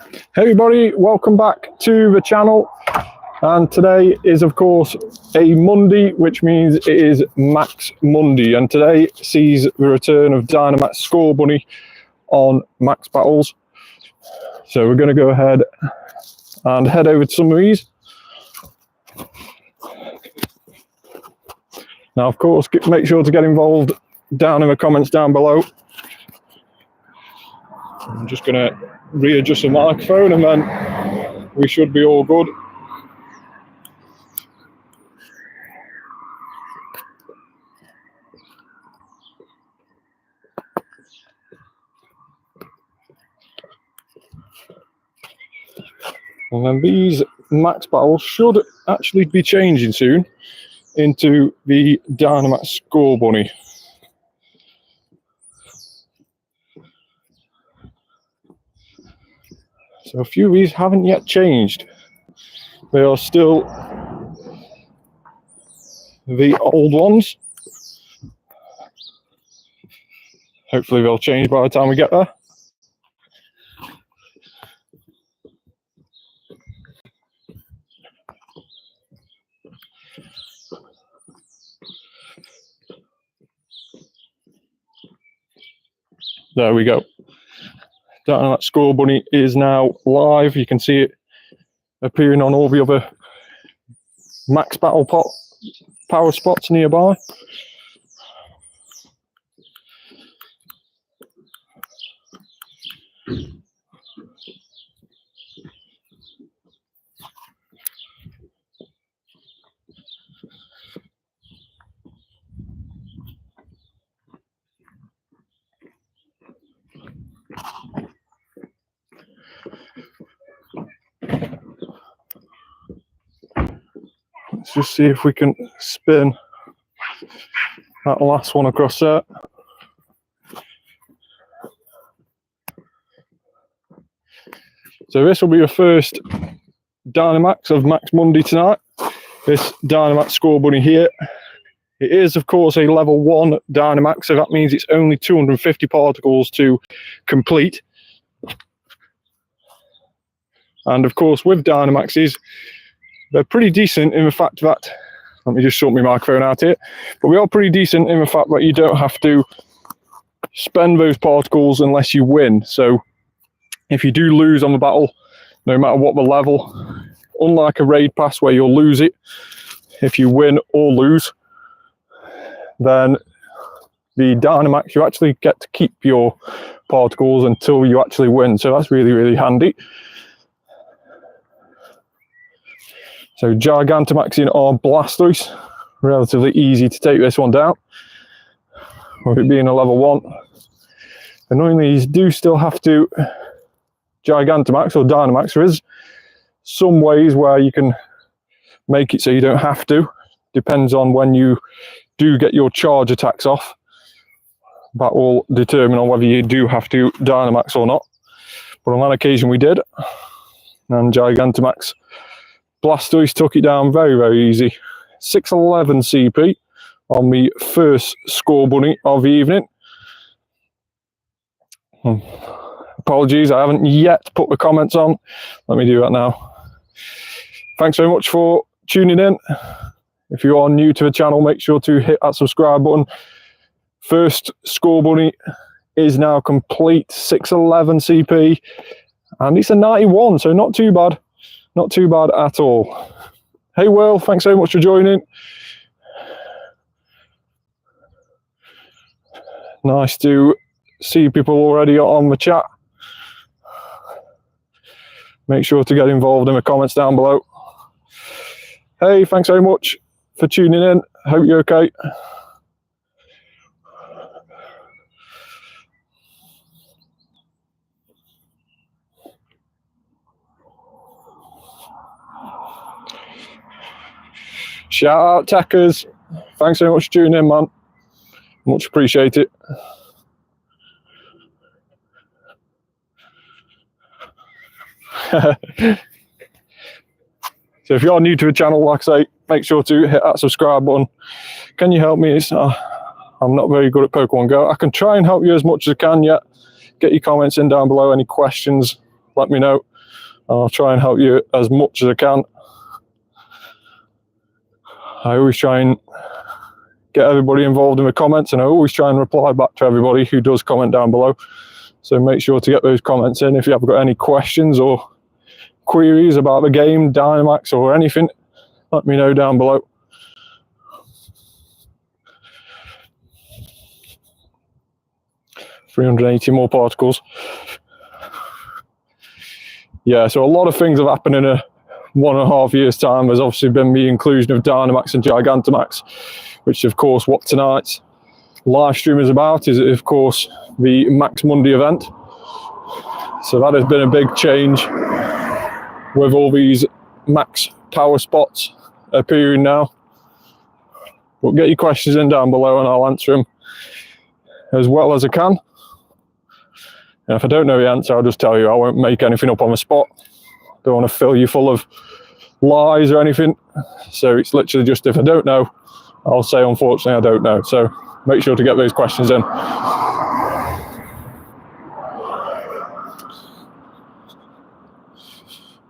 Hey everybody, welcome back to the channel. And today is of course a Monday, which means it is Max Monday. And today sees the return of Dynamax Scorbunny on Max Battles. So we're going to go ahead and head over to some of these. Now of course, make sure to get involved down in the comments down below. I'm just going to readjust the microphone and then we should be all good. And then these Max Battles should actually be changing soon into the Dynamax Scorbunny. So a few of these haven't yet changed. They are still the old ones. Hopefully they'll change by the time we get there. There we go. Dynamax Scorbunny is now live. You can see it appearing on all the other Max Battle power spots nearby. Let's just see if we can spin that last one across there. So this will be your first Dynamax of Max Monday tonight. This Dynamax Scorbunny here. It is of course a level 1 Dynamax, so that means it's only 250 particles to complete. And of course with Dynamaxes, they're pretty decent in the fact that, let me just sort my microphone out here, but we are pretty decent in the fact that you don't have to spend those particles unless you win. So if you do lose on the battle, no matter what the level, unlike a raid pass where you'll lose it, if you win or lose, then the Dynamax, you actually get to keep your particles until you actually win. So that's really, really handy. So Gigantamaxing our Blastoise, relatively easy to take this one down, with it being a level 1. Annoyingly, you do still have to Gigantamax or Dynamax. There is some ways where you can make it so you don't have to. Depends on when you do get your charge attacks off. That will determine on whether you do have to Dynamax or not. But on that occasion we did, and Gigantamax Blastoise took it down very, very easy. 611 CP on the first Scorbunny of the evening. Apologies, I haven't yet put the comments on. Let me do that now. Thanks very much for tuning in. If you are new to the channel, make sure to hit that subscribe button. First Scorbunny is now complete, 611 CP, and it's a 91, so not too bad. Not too bad at all. Hey Will, thanks so much for joining. Nice to see people already on the chat. Make sure to get involved in the comments down below. Hey, thanks so much for tuning in. Hope you're okay. Shout out Techers. Thanks so much for tuning in, man. Much appreciate it. So if you're new to the channel, like I say, make sure to hit that subscribe button. Can you help me? I'm not very good at Pokemon Go. I can try and help you as much as I can. Get your comments in down below. Any questions, let me know. I'll try and help you as much as I can. I always try and get everybody involved in the comments, and I always try and reply back to everybody who does comment down below. So make sure to get those comments in. If you have got any questions or queries about the game, Dynamax, or anything, let me know down below. $380 more particles. Yeah, so a lot of things have happened in a 1.5 years time. There's obviously been the inclusion of Dynamax and Gigantamax, which of course what tonight's live stream is about, is of course the Max Monday event. So that has been a big change with all these max power spots appearing now. But get your questions in down below and I'll answer them as well as I can. And if I don't know the answer, I'll just tell you. I won't make anything up on the spot. Don't want to fill you full of lies or anything. So it's literally just, if I don't know, I'll say unfortunately I don't know. So make sure to get those questions in.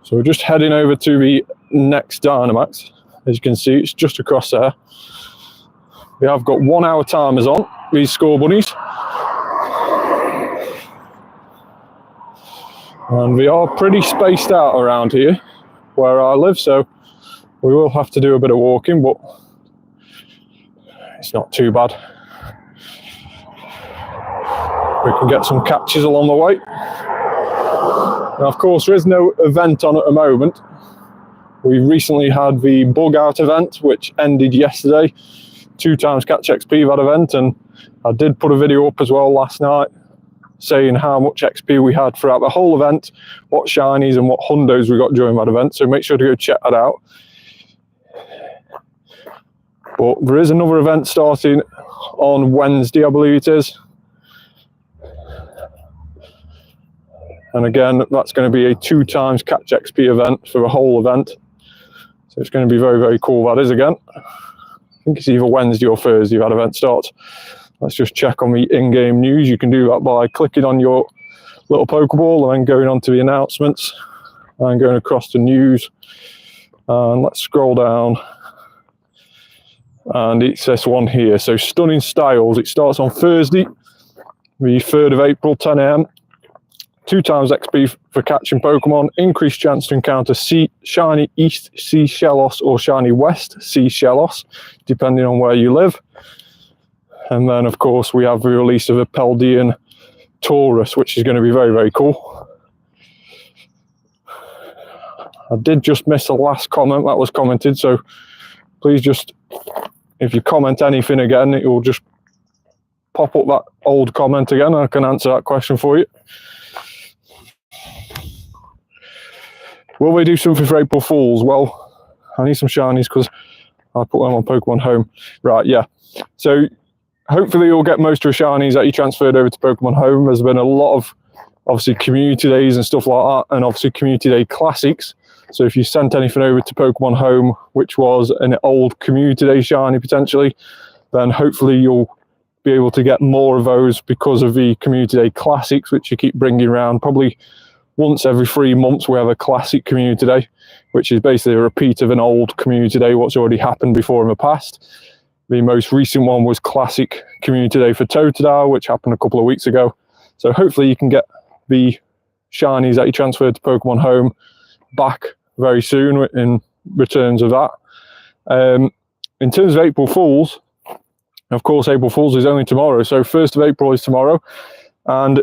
So we're just heading over to the next Dynamax. As you can see, it's just across there. We have got 1 hour timers on these Scorbunnies. And we are pretty spaced out around here where I live, so we will have to do a bit of walking, but it's not too bad. We can get some catches along the way. Now, of course, there is no event on at the moment. We recently had the bug out event, which ended yesterday. 2 times catch XP that event, and I did put a video up as well last night saying how much XP we had throughout the whole event, what shinies and what hundos we got during that event, so make sure to go check that out. But there is another event starting on Wednesday, I believe it is. And again, that's going to be a 2 times catch XP event for the whole event. So it's going to be very, very cool, that is again. I think it's either Wednesday or Thursday that event starts. Let's just check on the in-game news. You can do that by clicking on your little Pokeball and then going on to the announcements and going across to news. And let's scroll down. And it's this one here. So Stunning Styles. It starts on Thursday, the 3rd of April, 10 AM. 2 times XP for catching Pokemon. Increased chance to encounter Shiny East Sea Shellos or Shiny West Sea Shellos, depending on where you live. And then, of course, we have the release of a Paldean Taurus, which is going to be very, very cool. I did just miss the last comment that was commented, so please just, if you comment anything again, it will just pop up that old comment again, and I can answer that question for you. Will they do something for April Fools? Well, I need some shinies because I put them on Pokemon Home. Right, yeah. So hopefully you'll get most of the shinies that you transferred over to Pokemon Home. There's been a lot of, obviously, community days and stuff like that, and obviously community day classics. So if you sent anything over to Pokemon Home, which was an old community day shiny potentially, then hopefully you'll be able to get more of those because of the community day classics, which you keep bringing around. Probably once every 3 months we have a classic community day, which is basically a repeat of an old community day, what's already happened before in the past. The most recent one was classic community day for Totodile, which happened a couple of weeks ago. So hopefully you can get the shinies that you transferred to Pokemon Home back very soon in returns of that. In terms of April Fools, of course, April Fools is only tomorrow. So 1st of April is tomorrow. And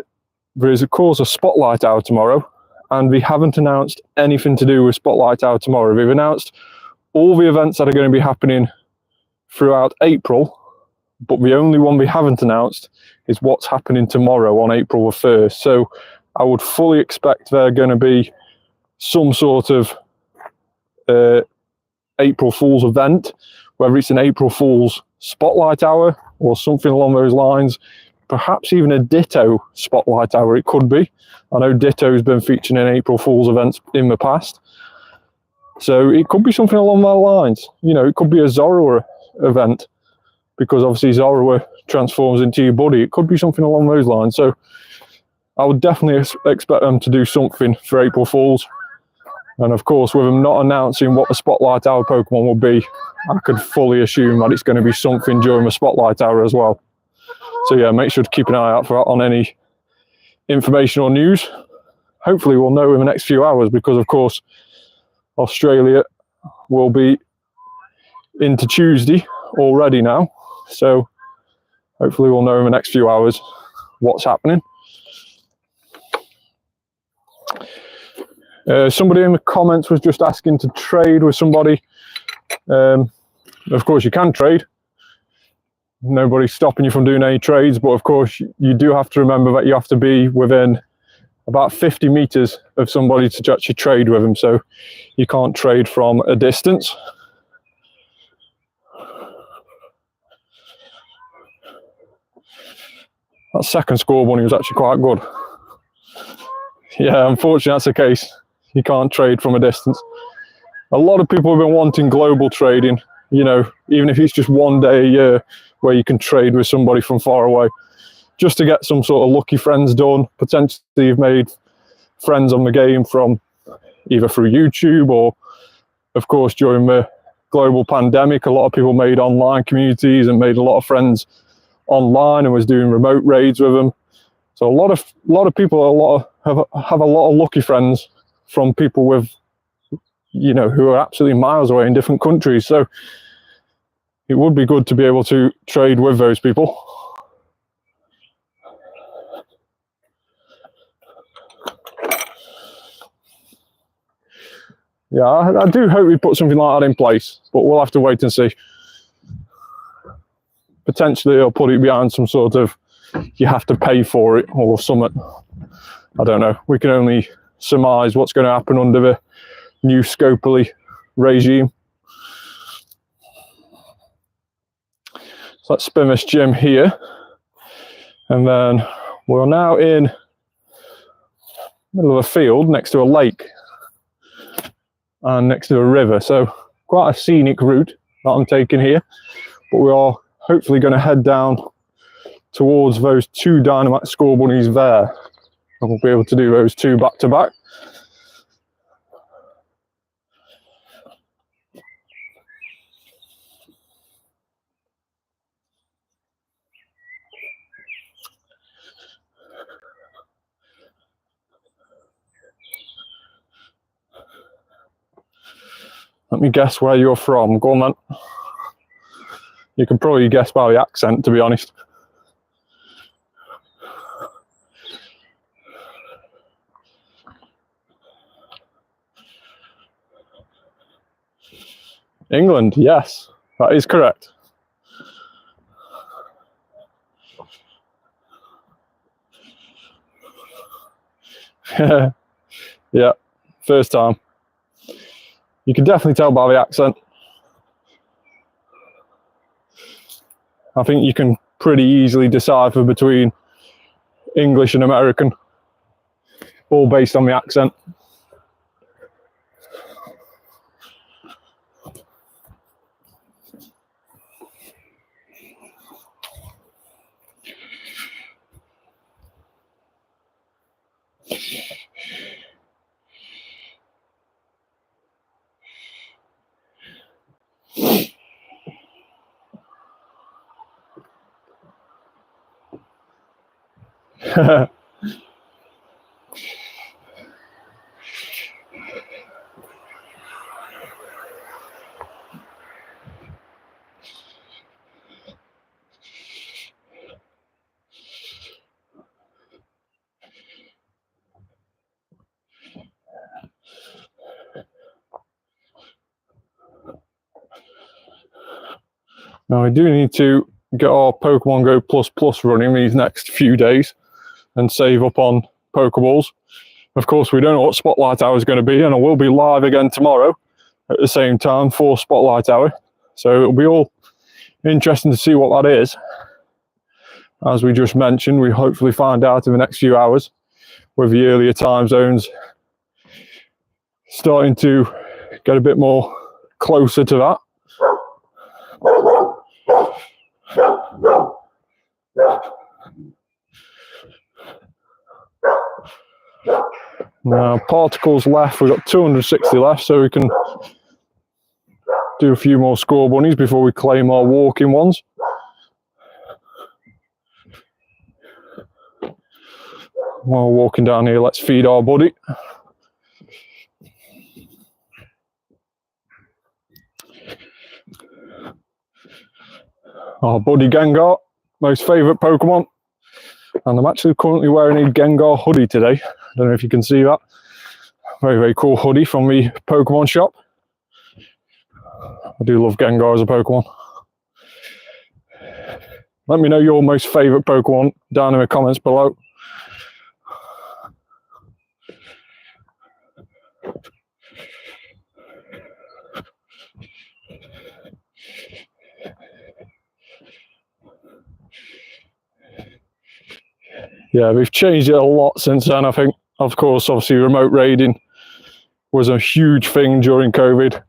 there is, of course, a Spotlight Hour tomorrow, and we haven't announced anything to do with Spotlight Hour tomorrow. We've announced all the events that are going to be happening throughout April, but the only one we haven't announced is what's happening tomorrow on April the 1st. So I would fully expect there are going to be some sort of April Fool's event, whether it's an April Fool's Spotlight Hour or something along those lines. Perhaps even a Ditto Spotlight Hour, it could be. I know Ditto's been featured in April Fool's events in the past. So it could be something along those lines. You know, it could be a Zorua event, because obviously Zorua transforms into your buddy. It could be something along those lines. So I would definitely expect them to do something for April Fool's. And of course, with them not announcing what the Spotlight Hour Pokemon will be, I could fully assume that it's going to be something during the Spotlight Hour as well. So yeah, make sure to keep an eye out for that on any information or news. Hopefully we'll know in the next few hours, because of course Australia will be into Tuesday already now. So hopefully we'll know in the next few hours what's happening. Somebody in the comments was just asking to trade with somebody. Of course you can trade. Nobody's stopping you from doing any trades, but of course you do have to remember that you have to be within about 50 meters of somebody to actually trade with them, so you can't trade from a distance. That second Scorbunny was actually quite good. Yeah, unfortunately that's the case. You can't trade from a distance. A lot of people have been wanting global trading, you know, even if it's just one day a year where you can trade with somebody from far away, just to get some sort of lucky friends done. Potentially you've made friends on the game from either through YouTube, or of course during the global pandemic, a lot of people made online communities and made a lot of friends online and was doing remote raids with them. So a lot of people have a lot of lucky friends from people with, you know, who are absolutely miles away in different countries. So it would be good to be able to trade with those people. Yeah, I do hope we put something like that in place, but we'll have to wait and see. Potentially they'll put it behind some sort of, you have to pay for it or something. I don't know. We can only surmise what's going to happen under the new Scorbunny regime. So let's spin this gym here. And then we're now in the middle of a field next to a lake and next to a river. So quite a scenic route that I'm taking here. But we are hopefully going to head down towards those two Dynamax Scorbunnies there. And we'll be able to do those two back to back. Let me guess where you're from. Go on then. You can probably guess by the accent, to be honest. England, yes, that is correct. Yeah, first time. You can definitely tell by the accent. I think you can pretty easily decipher between English and American, all based on the accent. Now we do need to get our Pokemon GO Plus running these next few days and save up on Pokeballs. Of course, we don't know what Spotlight Hour is going to be, and I will be live again tomorrow at the same time for Spotlight Hour. So it'll be all interesting to see what that is. As we just mentioned, we hopefully find out in the next few hours, with the earlier time zones starting to get a bit more closer to that. Now, particles left, we've got 260 left, so we can do a few more Scorbunnies before we claim our walking ones. While walking down here, let's feed our buddy. Our buddy Gengar, most favourite Pokemon. And I'm actually currently wearing a Gengar hoodie today. I don't know if you can see that. Very, very cool hoodie from the Pokemon shop. I do love Gengar as a Pokemon. Let me know your most favourite Pokemon down in the comments below. Yeah, we've changed it a lot since then, I think. Of course, obviously, remote raiding was a huge thing during COVID,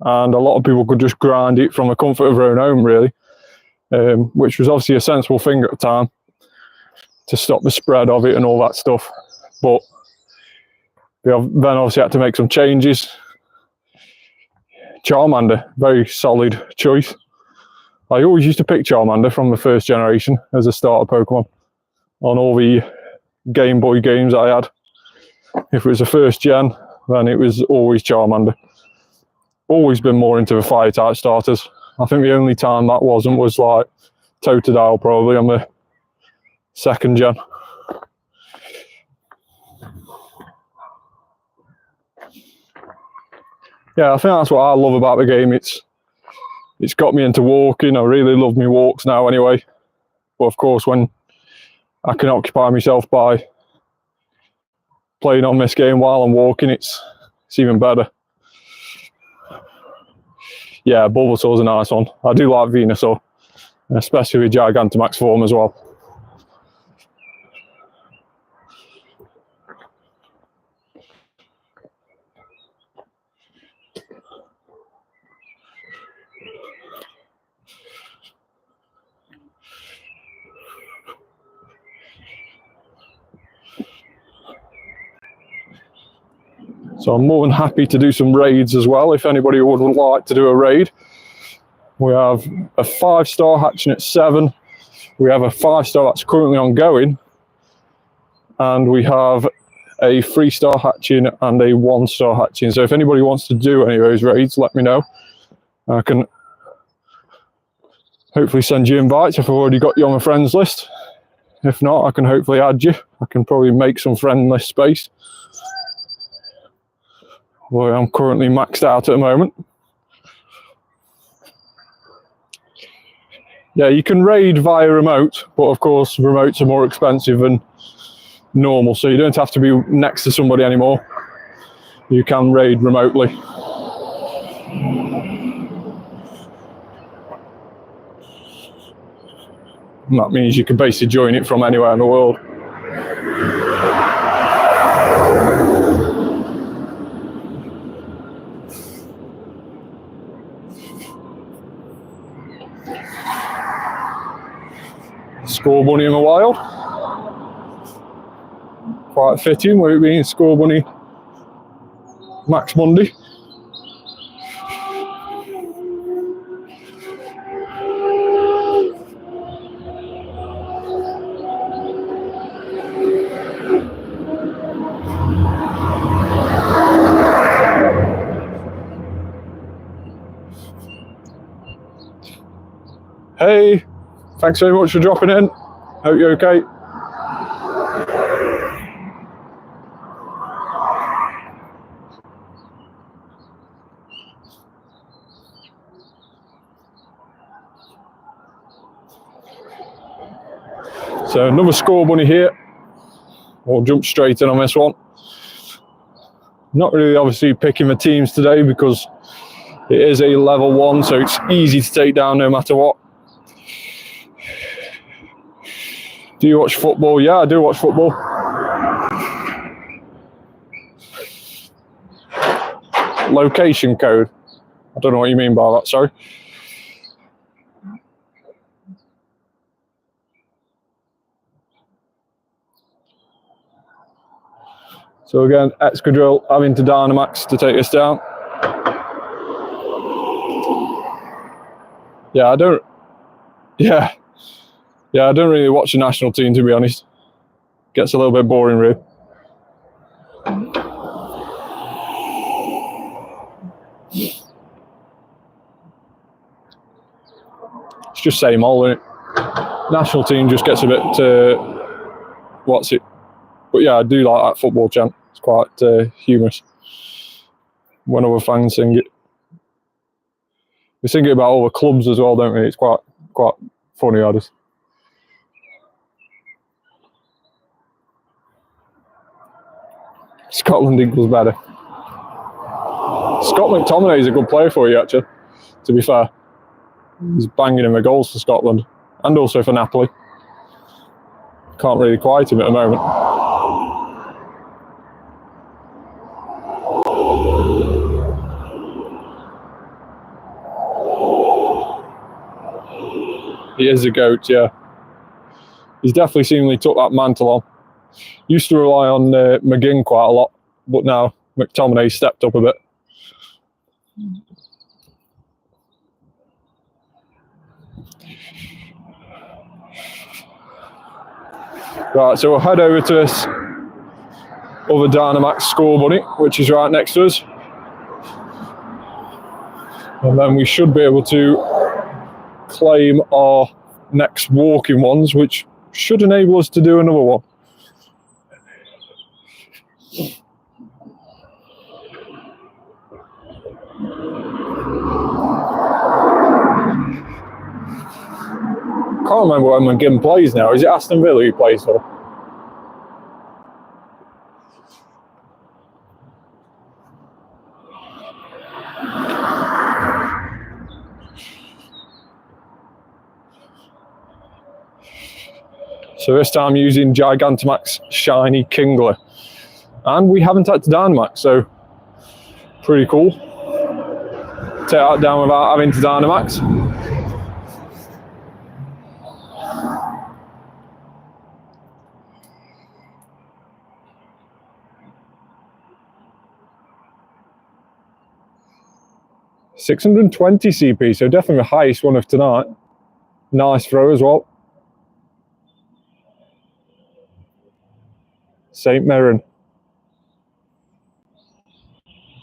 and a lot of people could just grind it from the comfort of their own home, really, which was obviously a sensible thing at the time to stop the spread of it and all that stuff. But we have then obviously had to make some changes. Charmander, very solid choice. I always used to pick Charmander from the first generation as a starter Pokemon on all the Game Boy games I had. If it was the first gen, then it was always Charmander. Always been more into the fire type starters. I think the only time that wasn't was like Totodile, probably on the second gen. Yeah, I think that's what I love about the game. It's got me into walking. I really love my walks now anyway. But of course, when I can occupy myself by playing on this game while I'm walking, it's even better. Yeah, Bulbasaur's a nice one. I do like Venusaur, especially with Gigantamax form as well. So I'm more than happy to do some raids as well, if anybody would like to do a raid. We have a 5-star hatching at 7. We have a 5-star that's currently ongoing. And we have a 3-star hatching and a 1-star hatching. So if anybody wants to do any of those raids, let me know. I can hopefully send you invites if I've already got you on my friends list. If not, I can hopefully add you. I can probably make some friend list space, where I'm currently maxed out at the moment. Yeah, you can raid via remote, but of course remotes are more expensive than normal, so you don't have to be next to somebody anymore. You can raid remotely. And that means you can basically join it from anywhere in the world. Scorbunny in the wild. Quite fitting with it being Scorbunny Max Monday. Hey, thanks very much for dropping in. Hope you're okay. So another Scorbunny here. We'll jump straight in on this one. Not really obviously picking the teams today because it is a level 1, so it's easy to take down no matter what. Do you watch football? Yeah, I do watch football. Location code. I don't know what you mean by that, sorry. So again, Excadrill having to Dynamax to take us down. Yeah, I don't really watch the national team, to be honest. Gets a little bit boring, really. It's just same old, isn't it? National team just gets a bit, what's it? But yeah, I do like that football chant. It's quite humorous when other fans sing it. We sing it about all the clubs as well, don't we? It's quite funny, I just. Scotland equals better. Scott McTominay is a good player for you, actually, to be fair. He's banging in the goals for Scotland and also for Napoli. Can't really quiet him at the moment. He is a goat, yeah. He's definitely seemingly took that mantle on. Used to rely on McGinn quite a lot, but now McTominay stepped up a bit. Right, so we'll head over to this other Dynamax Scorbunny, which is right next to us. And then we should be able to claim our next walking ones, which should enable us to do another one. I can't remember where McGinn plays now. Is it Aston Villa he plays for? So this time using Gigantamax Shiny Kingler. And we haven't had to Dynamax, so pretty cool. Take that down without having to Dynamax. $620 CP, so definitely the highest one of tonight. Nice throw as well. St. Mirren.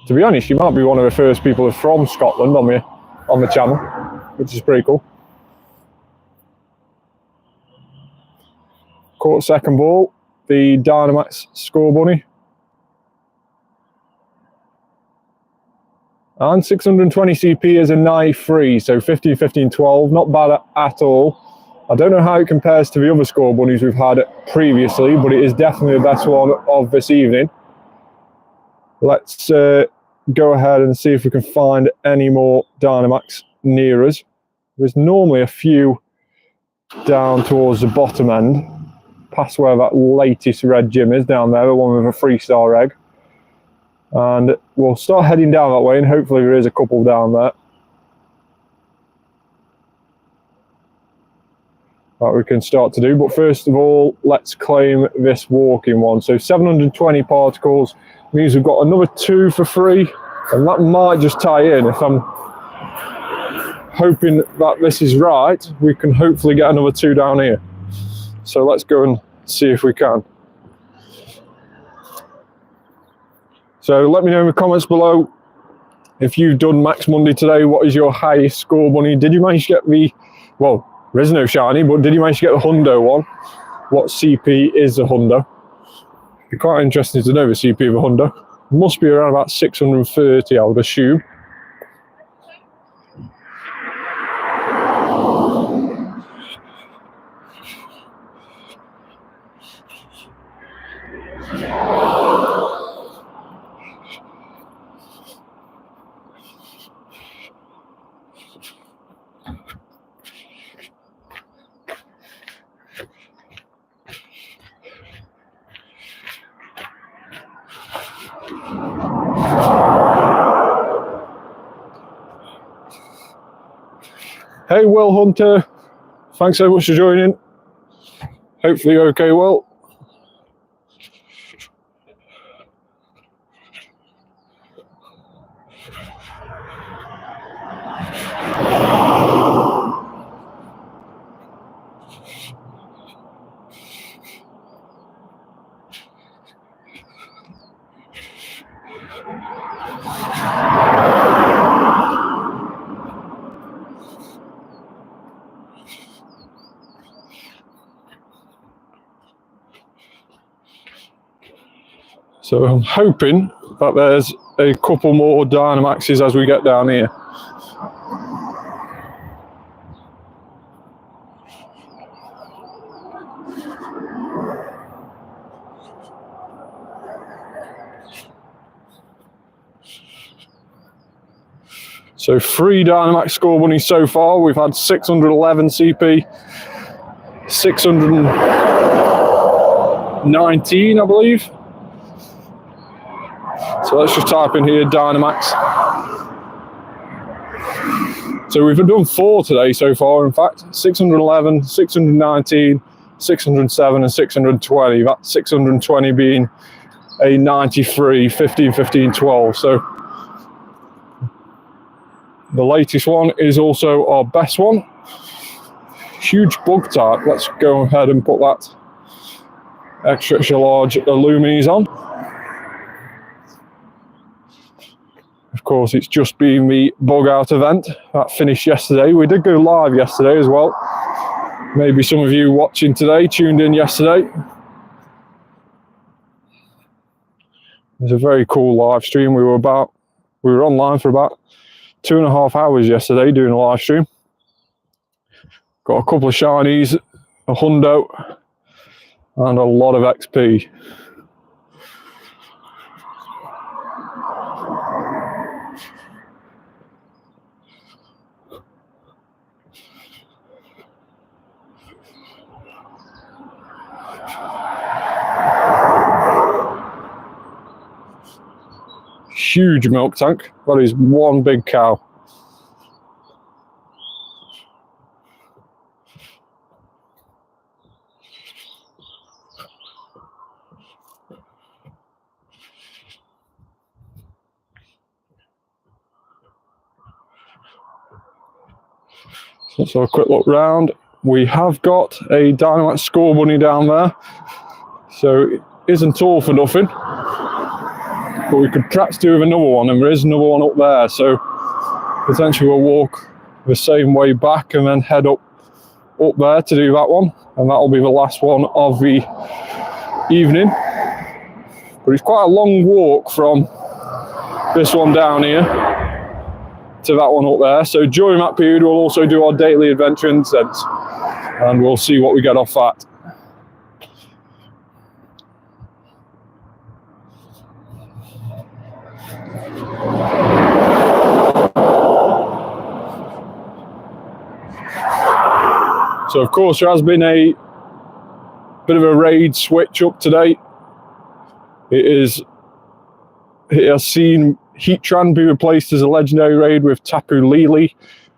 To be honest, you might be one of the first people from Scotland on the channel, which is pretty cool. Caught second ball, the Dynamax Scorbunny. And 620 CP is a nigh free, so 15, 15, 12, not bad at all. I don't know how it compares to the other Scorbunnies we've had previously, but it is definitely the best one of this evening. Let's go ahead and see if we can find any more Dynamax near us. There's normally a few down towards the bottom end, past where that latest red gym is down there, the one with a 3-star egg. And we'll start heading down that way, and hopefully there is a couple down there that we can start to do. But first of all, let's claim this walking one. So 720 particles means we've got another 2 for free, and that might just tie in. If I'm hoping that this is right, we can hopefully get another 2 down here. So let's go and see if we can. So let me know in the comments below if you've done Max Monday today. What is your highest Scorbunny? Did you manage to get the, well, there is no shiny, but did you manage to get the Hundo one? What CP is the Hundo? It'd be quite interesting to know the CP of a Hundo. It must be around about 630, I would assume. Hey, Will Hunter, thanks so much for joining. Hopefully you're okay, Will. So I'm hoping that there's a couple more Dynamaxes as we get down here. So 3 Dynamax Scorbunnies so far. We've had 611 CP, 619 I believe. So let's just type in here Dynamax. So we've done 4 today so far, in fact. 611, 619, 607 and 620. That 620 being a 93, 15, 15, 12. So the latest one is also our best one. Huge bug type. Let's go ahead and put that extra large Illuminis on. Of course, it's just been the bug out event that finished yesterday. We did go live yesterday as well. Maybe some of you watching today tuned in yesterday. It was a very cool live stream. We were online for about 2.5 hours yesterday doing a live stream. Got a couple of shinies, a hundo, and a lot of XP. Huge milk tank. That is one big cow. Let's have a quick look round. We have got a Dynamax Scorbunny down there, so it isn't all for nothing. But we could perhaps do with another one, and there is another one up there, so potentially we'll walk the same way back and then head up there to do that one, and that'll be the last one of the evening. But it's quite a long walk from this one down here to that one up there, so during that period we'll also do our daily adventure incense, and we'll see what we get off that. So of course there has been a bit of a raid switch up today. It has seen Heatran be replaced as a legendary raid with Tapu Lele,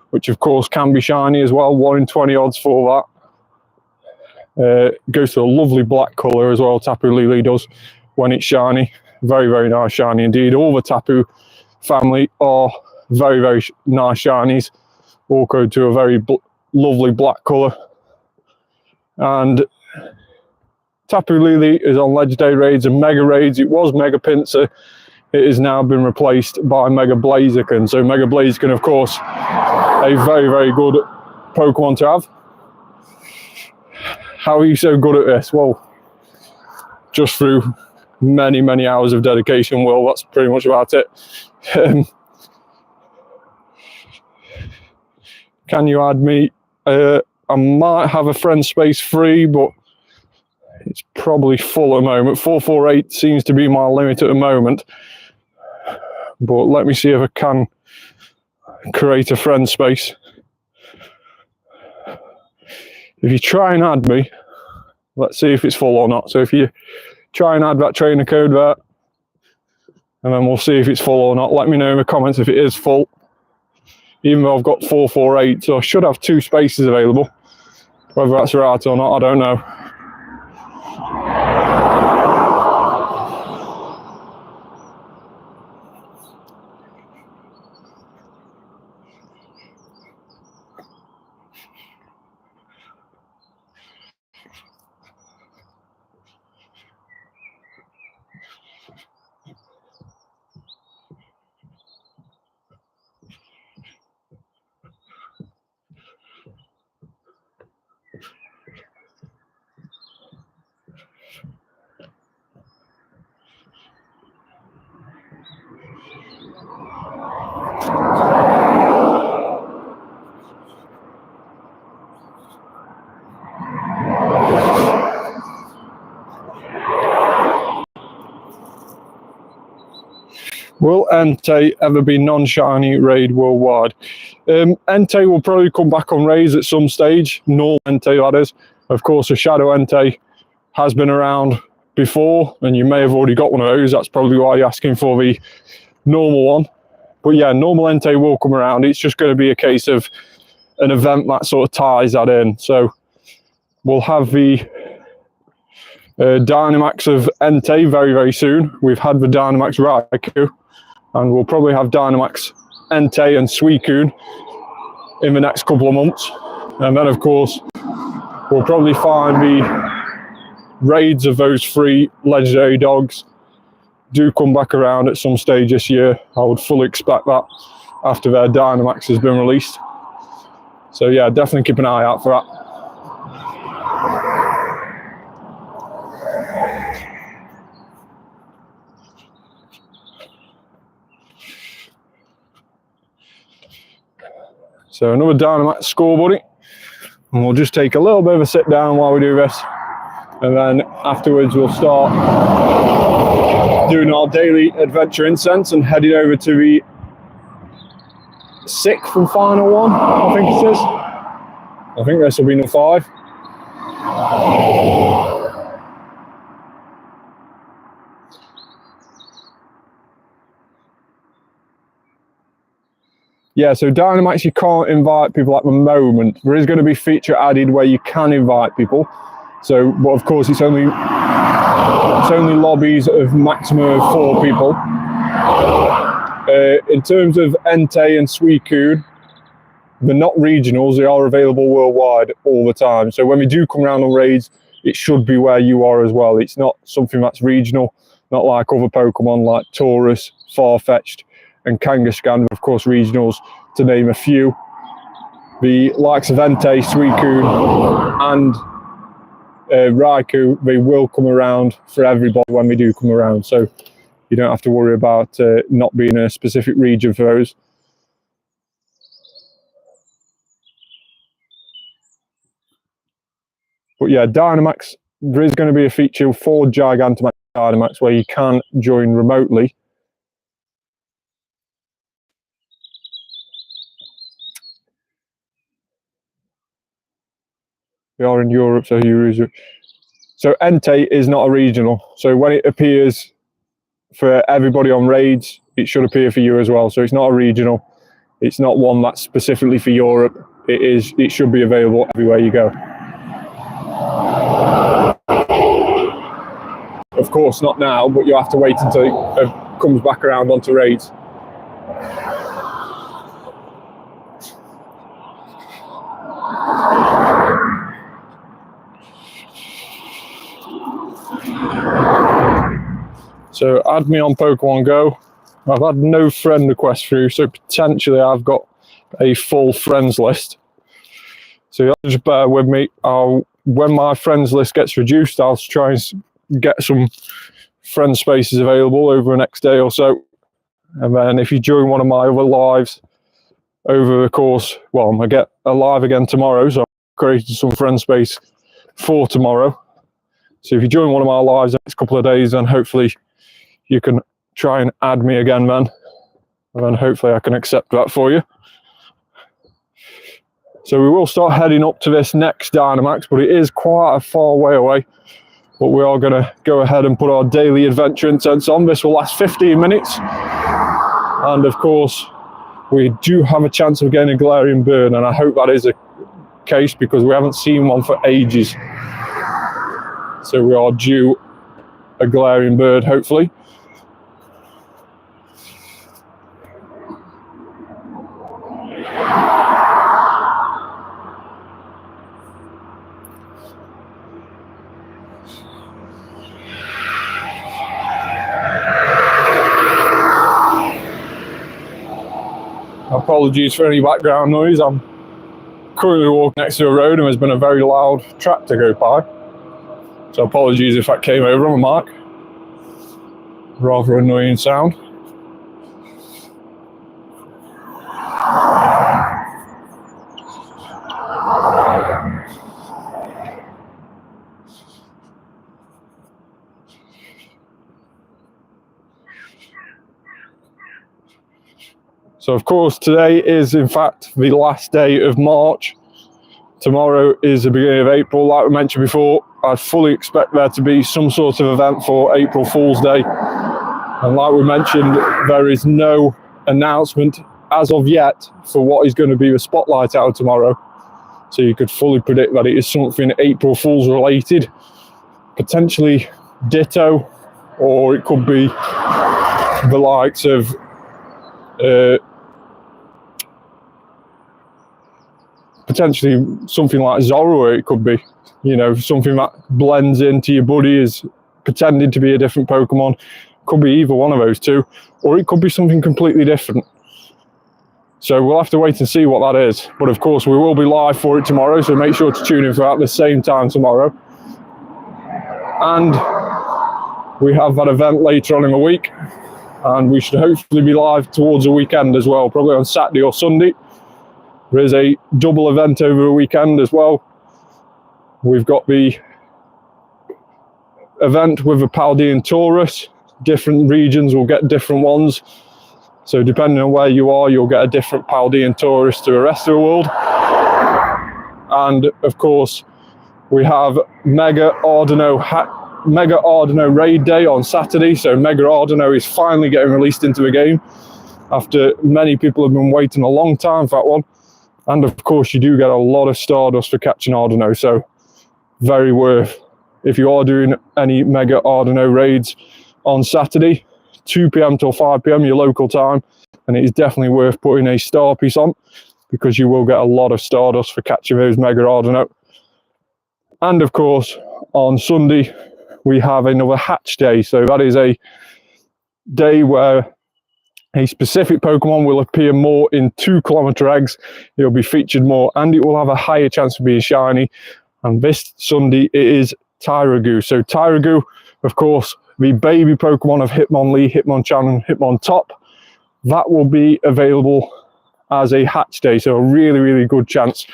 which of course can be shiny as well. 1 in 20 odds for that. Goes to a lovely black colour as well, Tapu Lele does, when it's shiny. Very, very nice shiny indeed. All the Tapu family are very, very nice shinies. All go to a very lovely black colour. And Tapu Lele is on legendary raids and mega raids. It was Mega Pinsir. It has now been replaced by Mega Blaziken. So Mega Blaziken, of course, a very, very good Pokemon to have. How are you so good at this? Well, just through many, many hours of dedication, Will. That's pretty much about it. Can you add me? I might have a friend space free, but it's probably full at the moment. 448 seems to be my limit at the moment. But let me see if I can create a friend space. If you try and add me, let's see if it's full or not. So if you try and add that trainer code there, and then we'll see if it's full or not. Let me know in the comments if it is full. Even though I've got 448, so I should have 2 spaces available. Whether that's right or not, I don't know. Will Entei ever be non-shiny raid worldwide? Entei will probably come back on raids at some stage. Normal Entei, that is. Of course, a Shadow Entei has been around before, and you may have already got one of those. That's probably why you're asking for the normal one. But yeah, normal Entei will come around. It's just going to be a case of an event that sort of ties that in. So we'll have the Dynamax of Entei very, very soon. We've had the Dynamax Raikou, and we'll probably have Dynamax Entei and Suicune in the next couple of months. And then, of course, we'll probably find the raids of those 3 legendary dogs do come back around at some stage this year. I would fully expect that after their Dynamax has been released. So yeah, definitely keep an eye out for that. So another Dynamax Scorbunny, and we'll just take a little bit of a sit down while we do this, and then afterwards we'll start doing our daily adventure incense and heading over to the 6th and final one, I think it is. I think this will be number 5. Yeah, so Dynamax, you can't invite people at the moment. There is going to be a feature added where you can invite people. So, but of course, it's only lobbies of maximum of 4 people. In terms of Entei and Suicune, they're not regionals. They are available worldwide all the time. So when we do come around on raids, it should be where you are as well. It's not something that's regional, not like other Pokemon like Taurus, Farfetch'd, and Kangaskhan, of course, regionals, to name a few. The likes of Entei, Suicune, and Raikou, they will come around for everybody when they do come around. So you don't have to worry about not being a specific region for those. But yeah, Dynamax, there is going to be a feature for Gigantamax Dynamax where you can join remotely. We are in Europe, so so Entei is not a regional. So when it appears for everybody on raids, it should appear for you as well. So it's not a regional. It's not one that's specifically for Europe. It should be available everywhere you go. Of course, not now, but you have to wait until it comes back around onto raids. So add me on Pokemon GO. I've had no friend requests through, so potentially I've got a full friends list. So just bear with me. When my friends list gets reduced, I'll try and get some friend spaces available over the next day or so. And then if you join one of my other lives over the course, well, I get a live again tomorrow, so I've created some friend space for tomorrow. So if you join one of my lives the next couple of days, then hopefully you can try and add me again then. And then hopefully I can accept that for you. So we will start heading up to this next Dynamax, but it is quite a far way away. But we are going to go ahead and put our daily adventure incense on. This will last 15 minutes. And of course, we do have a chance of getting a Galarian bird, and I hope that is the case because we haven't seen one for ages. So we are due a Galarian bird, hopefully. Apologies for any background noise. I'm currently walking next to a road and there's been a very loud tractor go by. So apologies if that came over on the mic. Rather annoying sound. So of course today is in fact the last day of March. Tomorrow is the beginning of April. Like we mentioned before, I fully expect there to be some sort of event for April Fool's Day. And like we mentioned, there is no announcement as of yet for what is going to be the spotlight hour tomorrow. So you could fully predict that it is something April Fool's related, potentially Ditto, or it could be the likes of potentially something like Zorua. It could be, you know, something that blends into your buddy is pretending to be a different Pokemon. Could be either one of those two, or it could be something completely different. So we'll have to wait and see what that is. But of course we will be live for it tomorrow, so make sure to tune in for that at the same time tomorrow. And we have that event later on in the week, and we should hopefully be live towards the weekend as well, probably on Saturday or Sunday. There is a double event over the weekend as well. We've got the event with the Paldean Taurus. Different regions will get different ones. So depending on where you are, you'll get a different Paldean Taurus to the rest of the world. And of course, we have Mega Ardeno Raid Day on Saturday. So Mega Ardeno is finally getting released into the game after many people have been waiting a long time for that one. And of course, you do get a lot of Stardust for catching Ardeno, so very worth. If you are doing any Mega Ardeno raids on Saturday, 2 p.m. till 5 p.m. your local time, and it is definitely worth putting a star piece on, because you will get a lot of Stardust for catching those Mega Ardeno. And of course, on Sunday, we have another Hatch Day, so that is a day where a specific Pokemon will appear more in 2-kilometer eggs. It'll be featured more, and it will have a higher chance of being shiny. And this Sunday, it is Tyragoo. So Tyragoo, of course, the baby Pokemon of Hitmonlee, Hitmonchan, and Hitmontop, that will be available as a Hatch Day. So a really, really good chance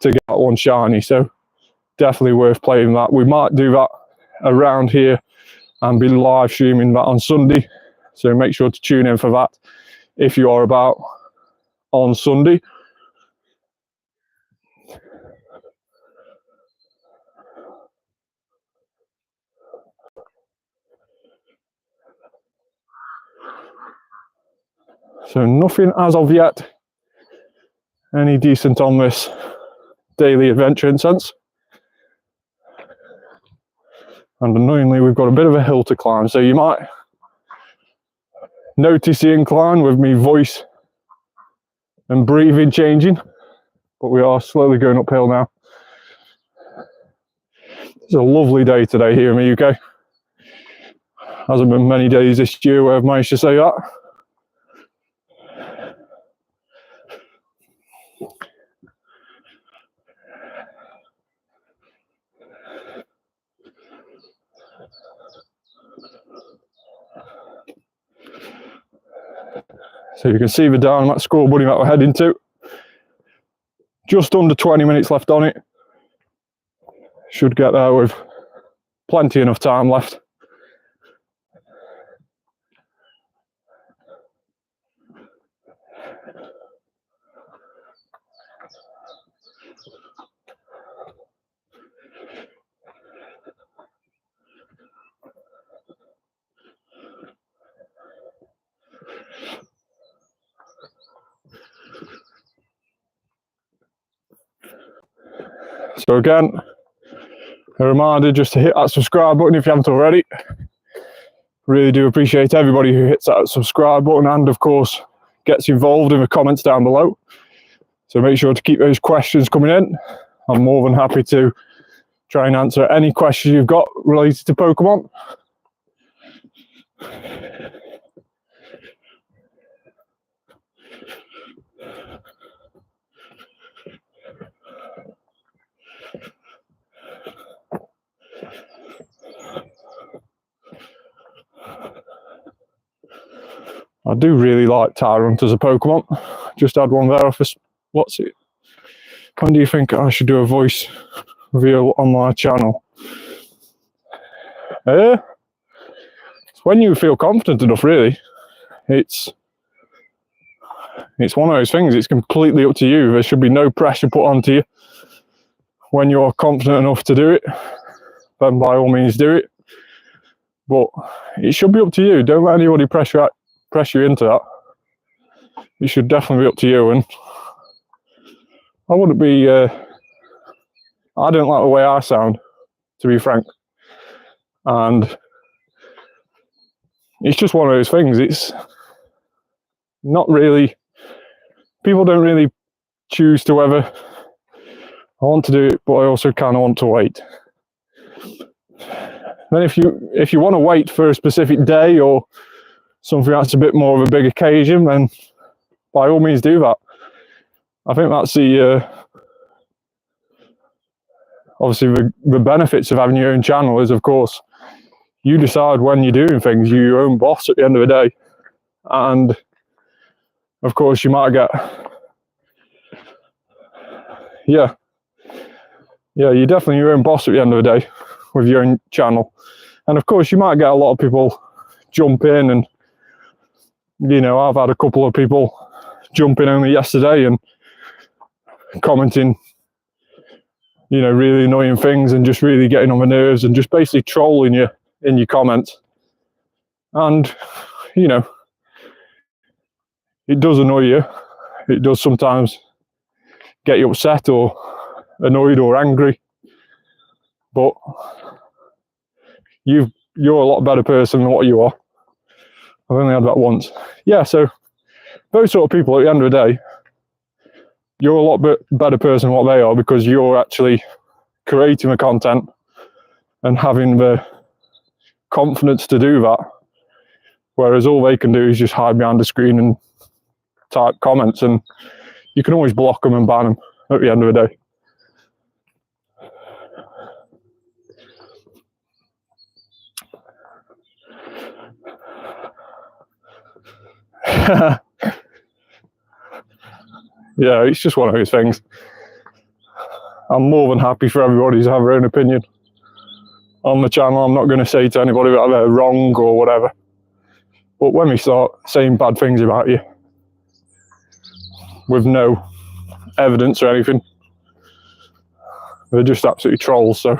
to get that one shiny. So definitely worth playing that. We might do that around here and be live streaming that on Sunday. So make sure to tune in for that if you are about on Sunday. So nothing as of yet, any decent on this daily adventure incense. And annoyingly, we've got a bit of a hill to climb, so you might notice the incline with me voice and breathing changing, but we are slowly going uphill now. It's a lovely day today here in the UK. Hasn't been many days this year where I've managed to say that. So you can see the Dynamax Scorbunny that we're heading to. Just under 20 minutes left on it. Should get there with plenty enough time left. So again, a reminder just to hit that subscribe button if you haven't already. Really do appreciate everybody who hits that subscribe button and of course gets involved in the comments down below. So make sure to keep those questions coming in. I'm more than happy to try and answer any questions you've got related to Pokemon. I do really like Tyrant as a Pokemon. Just had one there off this. What's it? When do you think I should do a voice reveal on my channel? It's when you feel confident enough, really. It's it's one of those things, it's completely up to you. There should be no pressure put onto you. When you're confident enough to do it, then by all means do it. But it should be up to you. Don't let anybody pressure you into that. It should definitely be up to you. And I wouldn't be, I don't like the way I sound, to be frank. And it's just one of those things. It's not really, people don't really choose to whether I want to do it, but I also kind of want to wait. Then if you want to wait for a specific day or something that's a bit more of a big occasion, then by all means do that. I think that's the obviously the benefits of having your own channel is, of course, you decide when you're doing things. You're your own boss at the end of the day. And of course you might get, yeah, you're definitely your own boss at the end of the day with your own channel. And of course you might get a lot of people jump in, and you know, I've had a couple of people jump in only yesterday and commenting, you know, really annoying things and just really getting on my nerves and just basically trolling you in your comments. And you know, it does annoy you. It does sometimes get you upset or annoyed or angry, but you're a lot better person than what you are. I've only had that once. Yeah, so those sort of people, at the end of the day, you're a lot better person than what they are, because you're actually creating the content and having the confidence to do that, whereas all they can do is just hide behind the screen and type comments, and you can always block them and ban them at the end of the day. Yeah, it's just one of those things. I'm more than happy for everybody to have their own opinion on the channel. I'm not going to say to anybody that they're wrong or whatever. But when we start saying bad things about you with no evidence or anything, they're just absolutely trolls, so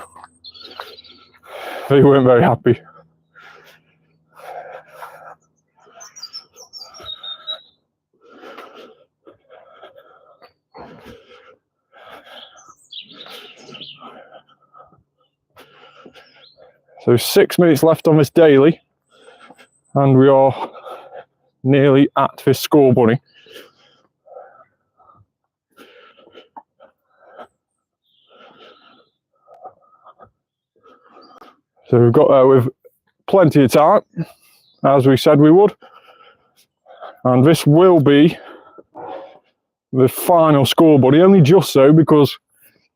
they weren't very happy. So 6 minutes left on this daily, and we are nearly at this Scorbunny. So we've got there with plenty of time, as we said we would. And this will be the final Scorbunny, only just so because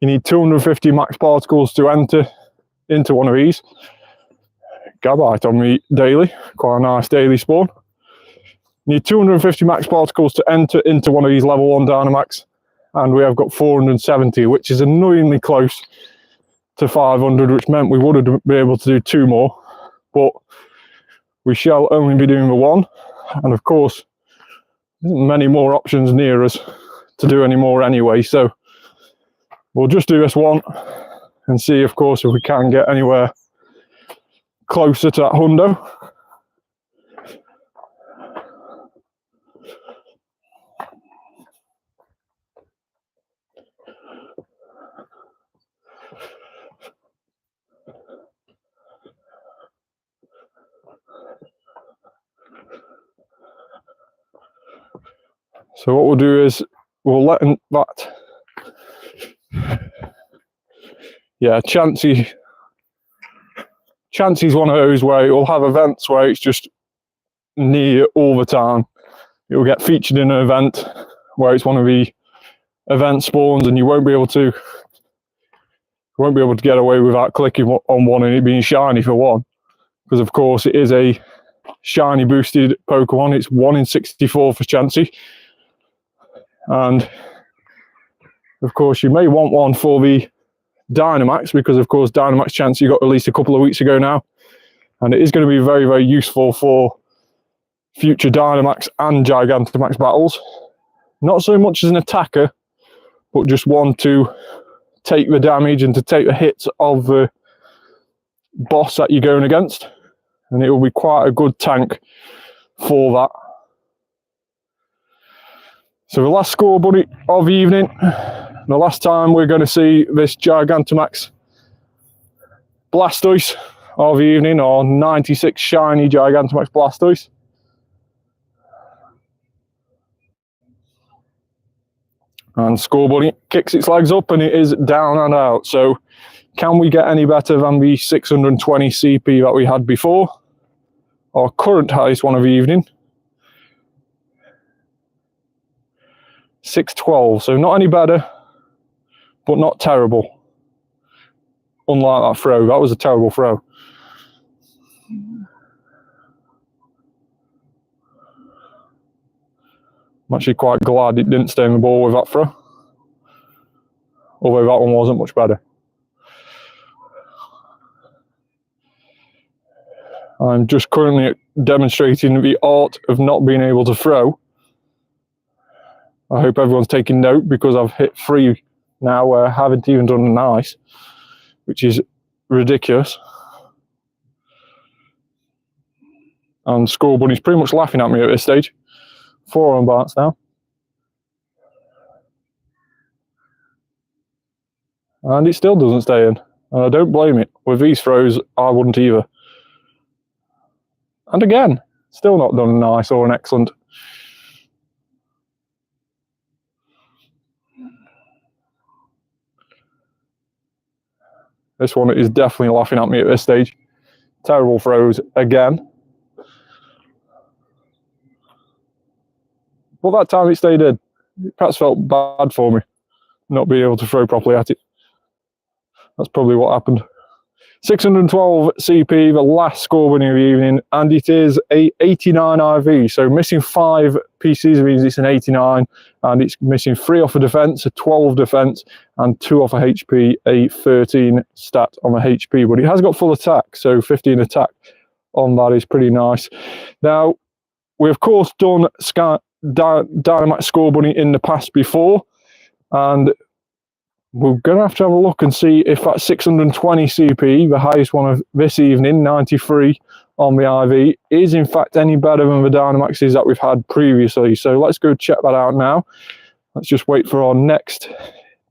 you need 250 max particles to enter into one of these. Gabite on me daily, quite a nice daily spawn. You need 250 max particles to enter into one of these level 1 Dynamax, and we have got 470, which is annoyingly close to 500, which meant we would have been able to do 2 more, but we shall only be doing the 1. And of course, there isn't many more options near us to do any more anyway, so we'll just do this 1 and see, of course, if we can get anywhere closer to that hundo. So what we'll do is we'll let that, yeah, Chansey's one of those where you'll have events where it's just near all the time. You'll get featured in an event where it's one of the event spawns, and you won't be able to get away without clicking on one and it being shiny for 1, because of course it is a shiny boosted Pokemon. It's 1 in 64 for Chansey, and of course you may want one for the Dynamax, because of course Dynamax Chansey got released a couple of weeks ago now, and it is going to be very, very useful for future Dynamax and Gigantamax battles. not so much as an attacker, but just one to take the damage and to take the hits of the boss that you're going against, and it will be quite a good tank for that. So the last Scorbunny of the evening, the last time we're going to see this Gigantamax Blastoise of the evening, or 96 shiny Gigantamax Blastoise. And Scorbunny kicks its legs up and it is down and out. So can we get any better than the 620 CP that we had before? Our current highest one of the evening. 612, so not any better, but not terrible. Unlike that throw, that was a terrible throw. I'm actually quite glad it didn't stay in the ball with that throw. Although that one wasn't much better. I'm just currently demonstrating the art of not being able to throw. I hope everyone's taking note, because I've hit 3 now where I haven't even done an ice, which is ridiculous. And Scorbunny's pretty much laughing at me at this stage. 4 on bats now. And it still doesn't stay in. And I don't blame it. With these throws, I wouldn't either. And again, still not done an ice or an excellent. This one is definitely laughing at me at this stage. Terrible throws again. But that time it stayed in. It perhaps felt bad for me not being able to throw properly at it. That's probably what happened. 612 CP, the last Scorbunny of the evening, and it is a 89 IV. So missing 5 pieces means it's an 89, and it's missing 3 off a defense, a 12 defense, and 2 off a HP, a 13 stat on the HP. But it has got full attack, so 15 attack on that is pretty nice. Now, we've of course done Dynamax Scorbunny in the past before, and we're going to have a look and see if that 620 CP, the highest one of this evening, 93 on the IV, is in fact any better than the Dynamaxes that we've had previously. So let's go check that out now. Let's just wait for our next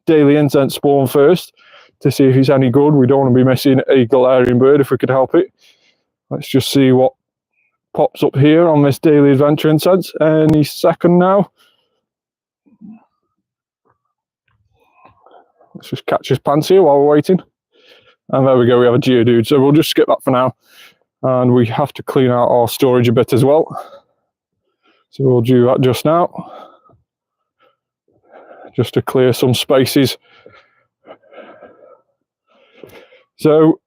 daily incense spawn first to see if it's any good. We don't want to be missing a Galarian bird if we could help it. Let's just see what pops up here on this daily adventure incense any second now. Let's just catch his pants here while we're waiting. And there we go, we have a Geodude. So we'll just skip that for now. And we have to clean out our storage a bit as well. So we'll do that just now. Just to clear some spaces. So,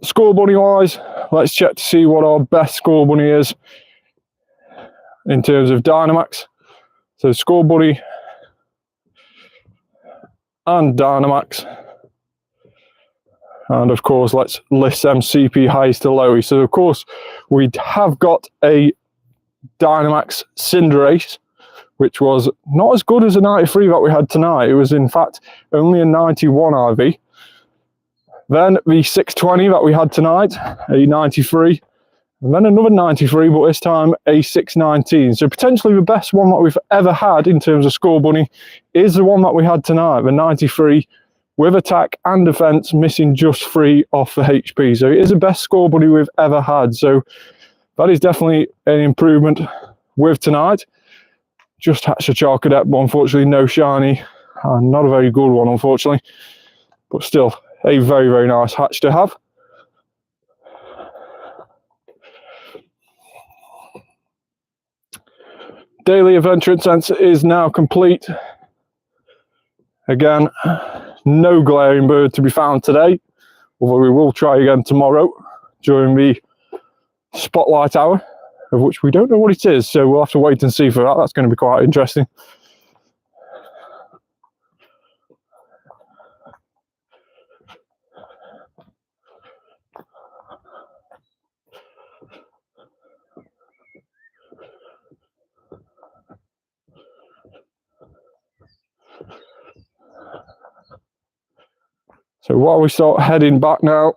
Scorbunny wise, let's check to see what our best Scorbunny is in terms of Dynamax. So Scorbunny and Dynamax, and of course let's list them CP highest to lowies. So of course we have got a Dynamax Cinderace, which was not as good as a 93 that we had tonight. It was in fact only a 91 IV. Then the 620 that we had tonight, a 93, and then another 93, but this time a 619. So potentially the best one that we've ever had in terms of Scorbunny is the one that we had tonight, the 93, with attack and defense, missing just 3 off the HP. So it is the best Scorbunny we've ever had. So that is definitely an improvement with tonight. Just hatched a Charcadet, but unfortunately no shiny, and not a very good one unfortunately, but still a very, very nice hatch to have. Daily adventure incense is now complete. Again, no Galarian bird to be found today, although we will try again tomorrow during the spotlight hour, of which we don't know what it is, so we'll have to wait and see for that. That's going to be quite interesting. So while we start heading back now,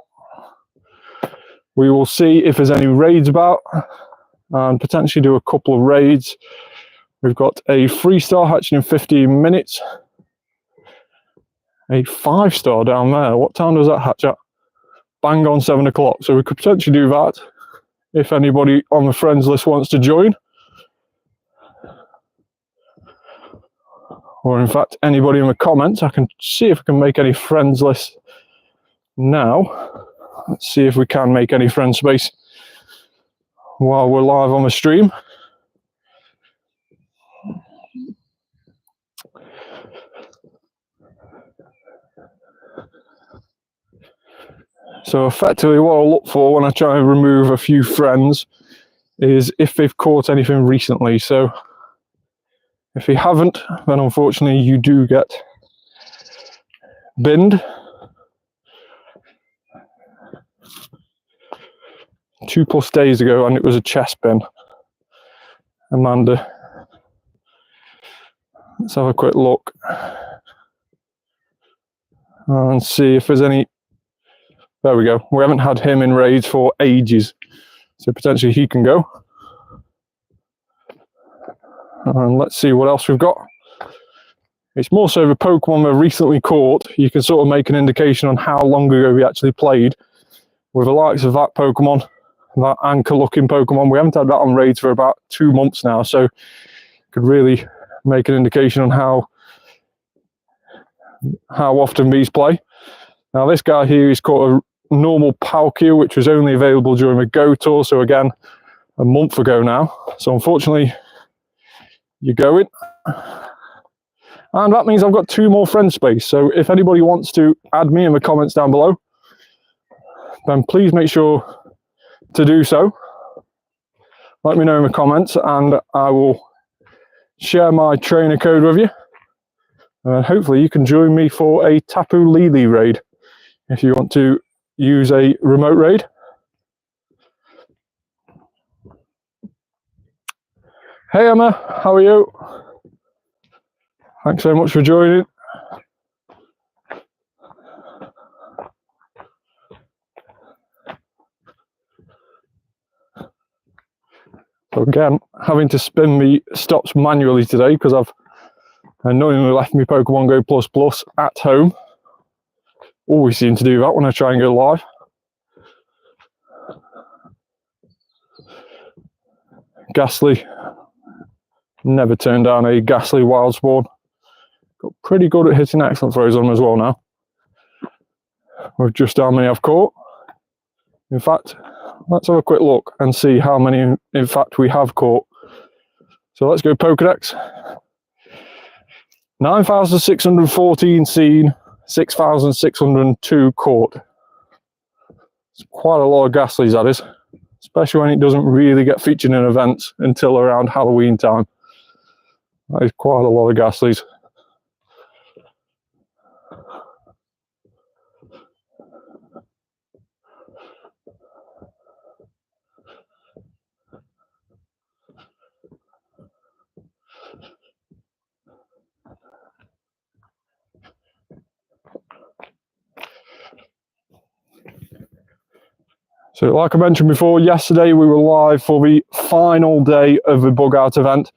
we will see if there's any raids about and potentially do a couple of raids. We've got a 3-star hatching in 15 minutes. A 5-star down there. What time does that hatch at? Bang on 7 o'clock. So we could potentially do that if anybody on the friends list wants to join. Or in fact, anybody in the comments. I can see if I can make any friends list now. Let's see if we can make any friend space while we're live on the stream. So effectively what I'll look for when I try and remove a few friends is if they've caught anything recently. So if you haven't, then unfortunately you do get binned. 2+ days ago, and it was a chest bin. Amanda. Let's have a quick look and see if there's any. There we go. We haven't had him in raids for ages, so potentially he can go. And let's see what else we've got. It's more so the Pokemon we've recently caught. You can sort of make an indication on how long ago we actually played with the likes of that Pokemon, that anchor looking Pokemon. We haven't had that on raids for about 2 months now, so could really make an indication on how often these play. Now this guy here is caught a normal Palkia, which was only available during the Go tour, so again a month ago now. So unfortunately you're going, and that means I've got 2 more friend space. So if anybody wants to add me in the comments down below, then please make sure to do so. Let me know in the comments and I will share my trainer code with you, and hopefully you can join me for a Tapu Lele raid if you want to use a remote raid. Hey Emma, how are you? Thanks so much for joining. So again, having to spin the stops manually today because I've annoyingly left my Pokemon GO++ at home. Always seem to do that when I try and go live. Ghastly. Never turned down a Ghastly wild spawn. Got pretty good at hitting excellent throws on them as well now. With just how many I've caught. In fact, let's have a quick look and see how many in fact we have caught. So let's go Pokedex. 9,614 seen, 6,602 caught. It's quite a lot of Ghastlies, that is. Especially when it doesn't really get featured in events until around Halloween time. That is quite a lot of Ghastlies. So like I mentioned before, yesterday we were live for the final day of the Bug Out event,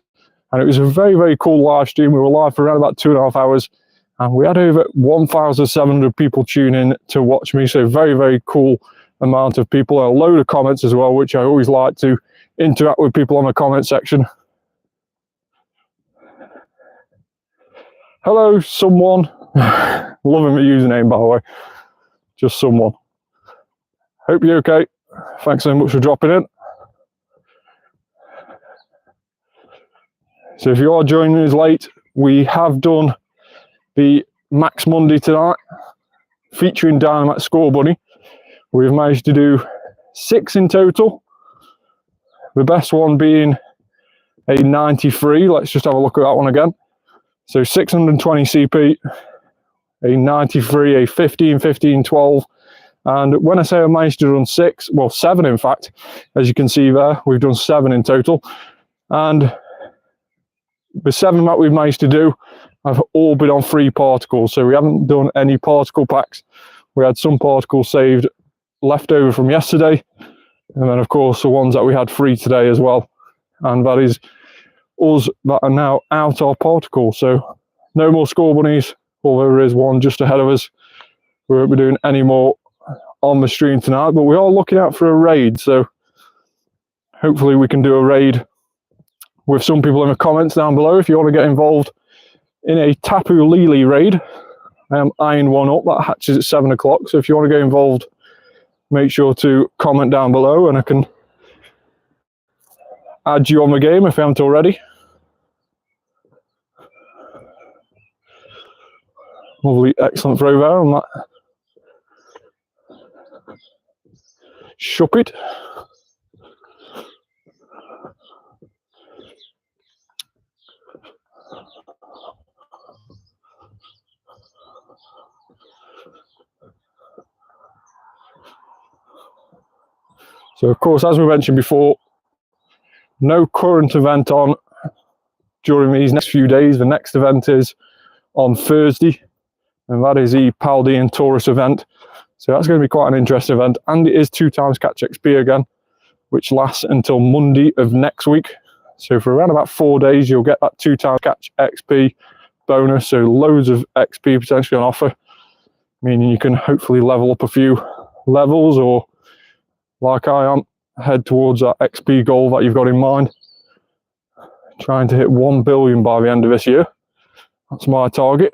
and it was a very, very cool live stream. We were live for around about 2.5 hours, and we had over 1,700 people tune in to watch me. So very, very cool amount of people, and a load of comments as well, which I always like to interact with people on the comment section. Hello, someone. Loving the username, by the way. Just someone. Hope you're okay. Thanks so much for dropping in. So if you are joining us late, we have done the Max Monday tonight, featuring Dynamax Scorbunny. We've managed to do 6 in total. The best one being a 93. Let's just have a look at that one again. So 620 CP, a 93, a 15, 15, 12. And when I say I managed to run 6, well 7 in fact, as you can see there, we've done 7 in total. And the 7 that we've managed to do have all been on free particles. So we haven't done any particle packs We had some particles saved left over from yesterday, and then of course the ones that we had free today as well. And that is us that are now out our particles. So no more Scorbunnies, although there is one just ahead of us. We won't be doing any more on the stream tonight, but we are looking out for a raid, so hopefully we can do a raid with some people in the comments down below. If you want to get involved in a Tapu Lele raid, I am eyeing one up that hatches at 7 o'clock, so if you want to get involved, make sure to comment down below and I can add you on the game if I haven't already. Lovely, excellent throw there on that Shuppet. So of course, as we mentioned before, no current event on during these next few days. The next event is on Thursday, and that is the Paldean Taurus event. So that's going to be quite an interesting event, and it is 2x catch XP again, which lasts until Monday of next week. So for around about 4 days, you'll get that 2x catch XP bonus, so loads of XP potentially on offer, meaning you can hopefully level up a few levels, or like I am, head towards that XP goal that you've got in mind. Trying to hit 1 billion by the end of this year. That's my target.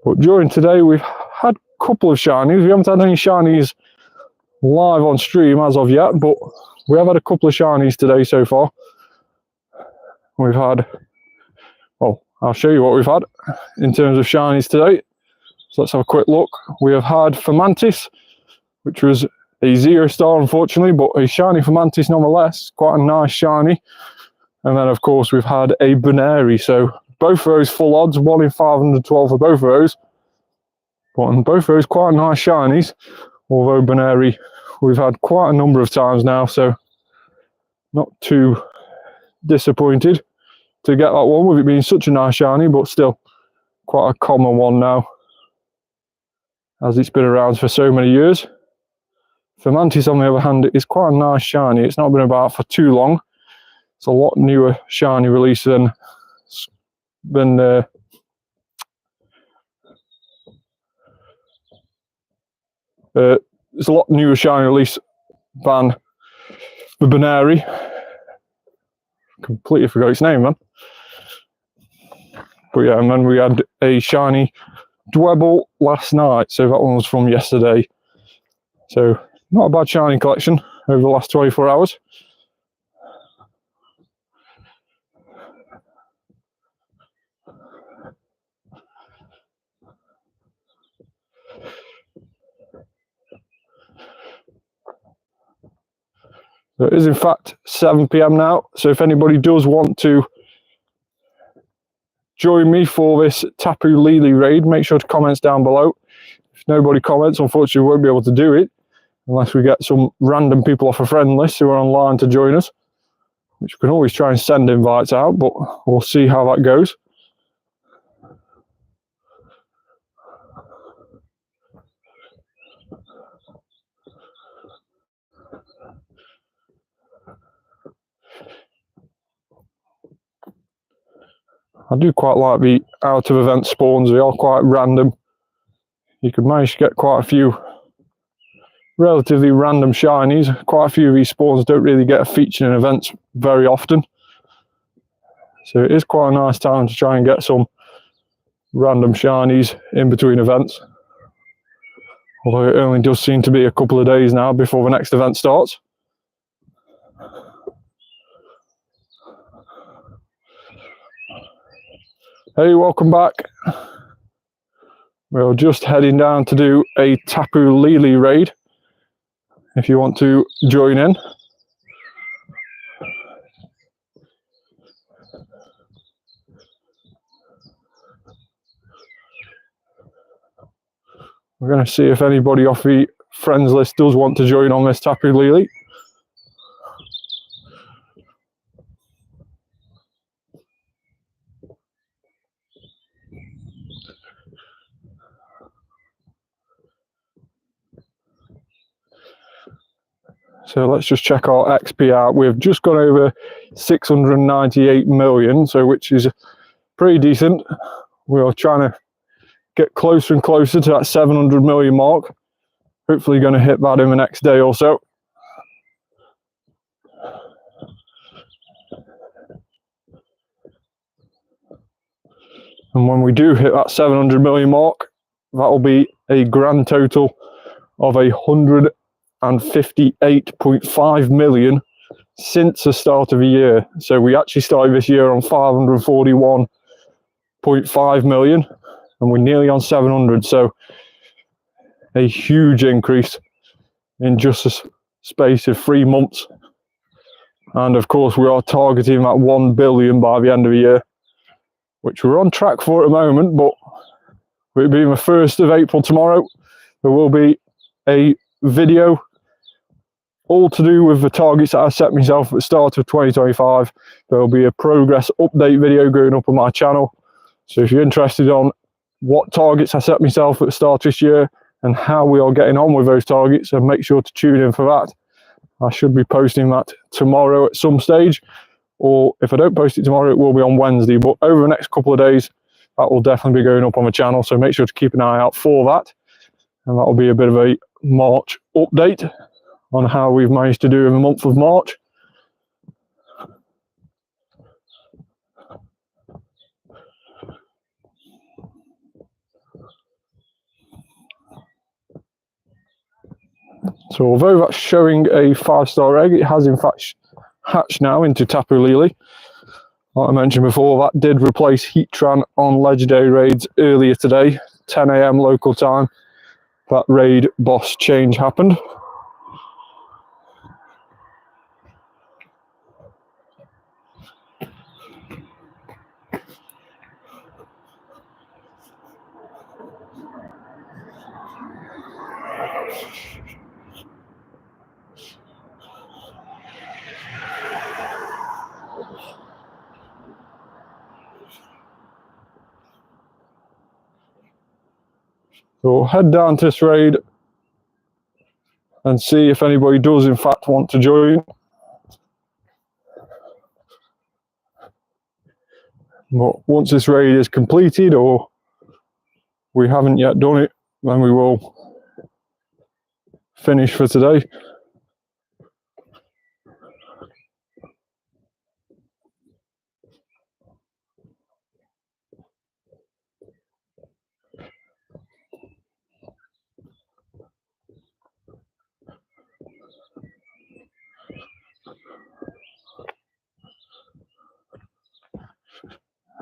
But during today, we've had a couple of shinies. We haven't had any shinies live on stream as of yet, but we have had a couple of shinies today so far. We've had, well, I'll show you what we've had in terms of shinies today. So let's have a quick look. We have had Fomantis, which was a 0-star unfortunately, but a shiny Fomantis nonetheless. Quite a nice shiny. And then of course we've had a Buneri. So both of those full odds, 1 in 512 for both of those. But in both of those quite nice shinies. Although Buneri we've had quite a number of times now, so not too disappointed to get that one with it being such a nice shiny, but still quite a common one now, as it's been around for so many years. Fomantis, on the other hand, is quite a nice shiny. It's not been about for too long. It's a lot newer shiny release than it's a lot newer shiny release than the Buneri. Completely forgot its name, man. But yeah, and then we had a shiny Dwebble last night, so that one was from yesterday. So not a bad shiny collection over the last 24 hours. So it is in fact 7 PM now, so if anybody does want to join me for this Tapu Lele raid, make sure to comment down below. If nobody comments, unfortunately we won't be able to do it unless we get some random people off a friend list who are online to join us, which we can always try and send invites out, but we'll see how that goes. I do quite like the out of event spawns. They are quite random. You can manage to get quite a few relatively random shinies. Quite a few of these spawns don't really get a feature in events very often. So it is quite a nice time to try and get some random shinies in between events. Although it only does seem to be a couple of days now before the next event starts. Hey, welcome back. We're just heading down to do a Tapu Lele raid. If you want to join in. We're going to see if anybody off the friends list does want to join on this Tapu Lele. So let's just check our XP out. We've just gone over 698 million, so which is pretty decent. We're trying to get closer and closer to that 700 million mark. Hopefully going to hit that in the next day or so. And when we do hit that 700 million mark, that'll be a grand total of 158.5 million since the start of the year. So we actually started this year on 541.5 million and we're nearly on 700. So a huge increase in just a space of 3 months. And of course, we are targeting that 1 billion by the end of the year, which we're on track for at the moment. But it being the 1st of April tomorrow, there will be a video all to do with the targets that I set myself at the start of 2025. There will be a progress update video going up on my channel. So if you're interested on what targets I set myself at the start of this year and how we are getting on with those targets, then make sure to tune in for that. I should be posting that tomorrow at some stage, or if I don't post it tomorrow, it will be on Wednesday. But over the next couple of days, that will definitely be going up on the channel. So make sure to keep an eye out for that. And that will be a bit of a March update on how we've managed to do in the month of March. So although that's showing a 5-star egg, it has in fact hatched now into Tapu Lele. Like I mentioned before, that did replace Heatran on Legendary raids earlier today, 10 AM local time. That raid boss change happened. So we'll head down to this raid and see if anybody does in fact want to join. But once this raid is completed, or we haven't yet done it, then we will finish for today.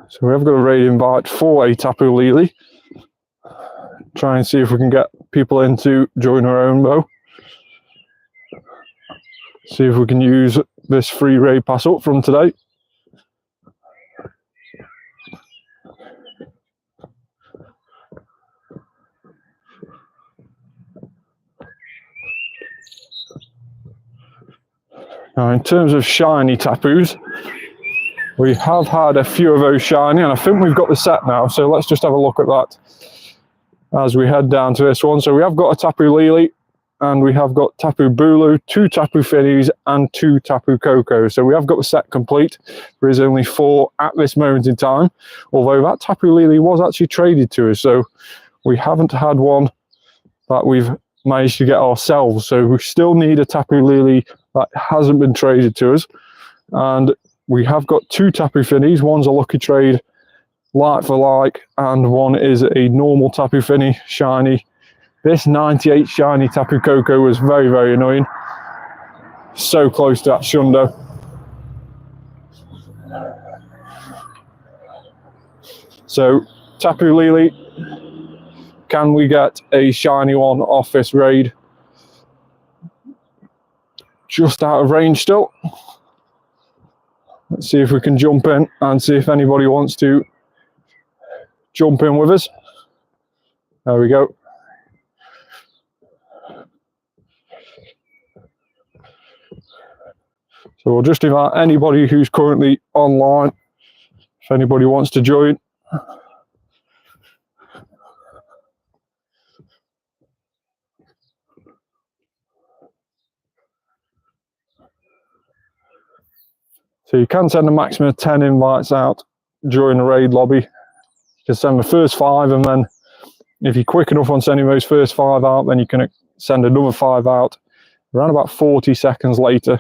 So we have got a raid invite for a Tapu Lele. Try and see if we can get people in to join our own bow. See if we can use this free raid pass up from today. Now in terms of shiny Tapus, we have had a few of those shiny, and I think we've got the set now, so let's just have a look at that as we head down to this one. So we have got a Tapu Lele, and we have got Tapu Bulu, 2 Tapu Finis, and 2 Tapu Koko. So we have got the set complete. There is only 4 at this moment in time, although that Tapu Lele was actually traded to us, so we haven't had one that we've managed to get ourselves. So we still need a Tapu Lele that hasn't been traded to us. And we have got 2 Tapu Finis. One's a lucky trade, like for like, and one is a normal Tapu Fini shiny. This 98 shiny Tapu Koko was very, very annoying. So close to that Shundo. So, Tapu Lele, can we get a shiny one off this raid? Just out of range still. Let's see if we can jump in and see if anybody wants to jump in with us. There we go. So we'll just invite anybody who's currently online, if anybody wants to join. So you can send a maximum of 10 invites out during the raid lobby. You can send the first 5, and then if you're quick enough on sending those first 5 out, then you can send another 5 out around about 40 seconds later.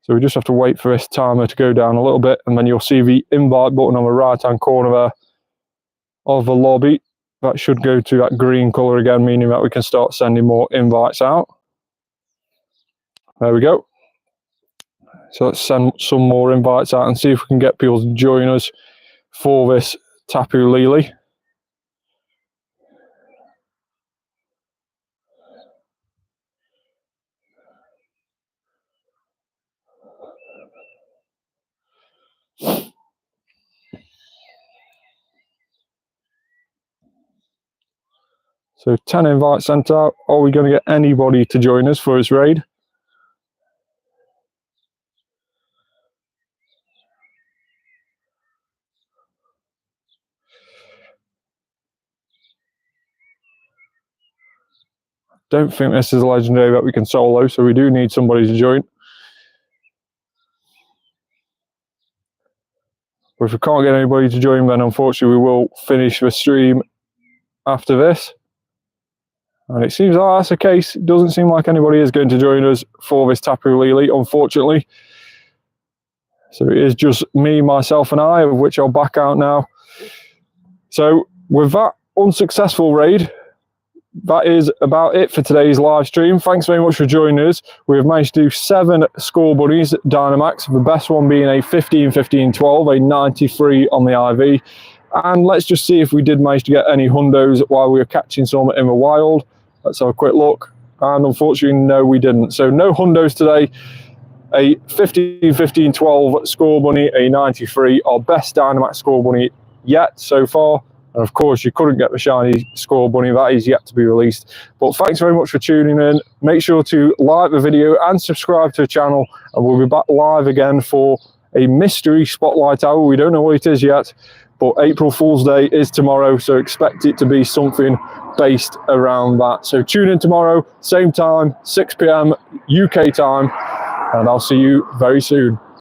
So we just have to wait for this timer to go down a little bit, and then you'll see the invite button on the right hand corner there of the lobby. That should go to that green colour again, meaning that we can start sending more invites out. There we go. So let's send some more invites out and see if we can get people to join us for this Tapu Lele. So 10 invites sent out. Are we going to get anybody to join us for this raid? Don't think this is a legendary that we can solo, so we do need somebody to join. But if we can't get anybody to join, then unfortunately we will finish the stream after this. And it seems like that's the case. It doesn't seem like anybody is going to join us for this Tapu Lele, unfortunately. So it is just me, myself and I, of which I'll back out now. So with that unsuccessful raid, that is about it for today's live stream. Thanks very much for joining us. We have managed to do 7 Scorbunnies Dynamax, the best one being a 15, 15, 12, a 93 on the IV. And let's just see if we did manage to get any hundos while we were catching some in the wild. Let's have a quick look. And unfortunately, no, we didn't. So no hundos today. A 15, 15, 12 Scorbunny, a 93, our best Dynamax Scorbunny yet so far. And of course, you couldn't get the shiny Scorbunny, that is yet to be released. But thanks very much for tuning in. Make sure to like the video and subscribe to the channel. And we'll be back live again for a mystery spotlight hour. We don't know what it is yet, but April Fool's Day is tomorrow. So expect it to be something based around that. So tune in tomorrow, same time, 6 PM UK time. And I'll see you very soon.